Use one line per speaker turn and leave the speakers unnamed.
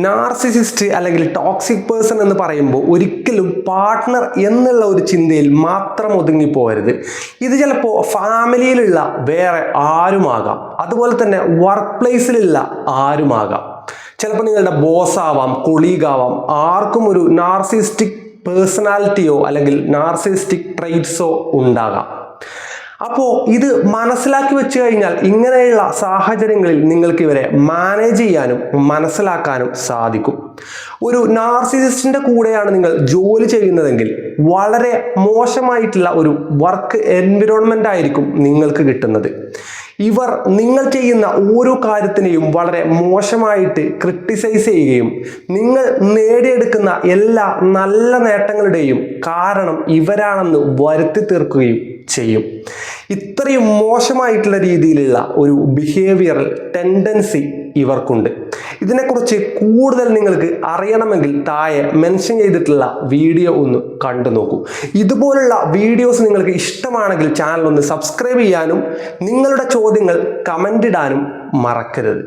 Narcissist അല്ലെങ്കിൽ toxic person എന്ന് പറയുമ്പോൾ ഒരിക്കലും പാർട്ട്ണർ എന്നുള്ള ഒരു ചിന്തയിൽ മാത്രം ഒതുങ്ങിപ്പോകരുത്. ഇത് ചിലപ്പോൾ ഫാമിലിയിലുള്ള വേറെ ആരുമാകാം, അതുപോലെ തന്നെ വർക്ക് പ്ലേസിലുള്ള ആരുമാകാം. ചിലപ്പോൾ നിങ്ങളുടെ ബോസ് ആവാം, കൊളീഗാവാം. ആർക്കും ഒരു നാർസിസിസ്റ്റിക് പേഴ്സണാലിറ്റിയോ അല്ലെങ്കിൽ നാർസിസിസ്റ്റിക് ട്രെയ്റ്റ്സോ ഉണ്ടാകാം. അപ്പോൾ ഇത് മനസ്സിലാക്കി വെച്ച് കഴിഞ്ഞാൽ ഇങ്ങനെയുള്ള സാഹചര്യങ്ങളിൽ നിങ്ങൾക്ക് ഇവരെ മാനേജ് ചെയ്യാനും മനസ്സിലാക്കാനും സാധിക്കും. ഒരു നാർസിസിസ്റ്റിൻ്റെ കൂടെയാണ് നിങ്ങൾ ജോലി ചെയ്യുന്നതെങ്കിൽ വളരെ മോശമായിട്ടുള്ള ഒരു വർക്ക് എൻവിറോൺമെൻ്റ് ആയിരിക്കും നിങ്ങൾക്ക് കിട്ടുന്നത്. ഇവർ നിങ്ങൾ ചെയ്യുന്ന ഓരോ കാര്യത്തിനെയും വളരെ മോശമായിട്ട് ക്രിട്ടിസൈസ് ചെയ്യുകയും നിങ്ങൾ നേടിയെടുക്കുന്ന എല്ലാ നല്ല നേട്ടങ്ങളുടെയും കാരണം ഇവരാണെന്ന് വരുത്തി തീർക്കുകയും ചെയ്യും. ഇത്രയും മോശമായിട്ടുള്ള രീതിയിലുള്ള ഒരു ബിഹേവിയറൽ ടെൻഡൻസി ഇവർക്കുണ്ട്. ഇതിനെക്കുറിച്ച് കൂടുതൽ നിങ്ങൾക്ക് അറിയണമെങ്കിൽ താഴെ മെൻഷൻ ചെയ്തിട്ടുള്ള വീഡിയോ ഒന്ന് കണ്ടു നോക്കൂ. ഇതുപോലുള്ള വീഡിയോസ് നിങ്ങൾക്ക് ഇഷ്ടമാണെങ്കിൽ ചാനൽ ഒന്ന് സബ്സ്ക്രൈബ് ചെയ്യാനും നിങ്ങളുടെ ചോദ്യങ്ങൾ കമൻ്റ് ഇടാനും മറക്കരുത്.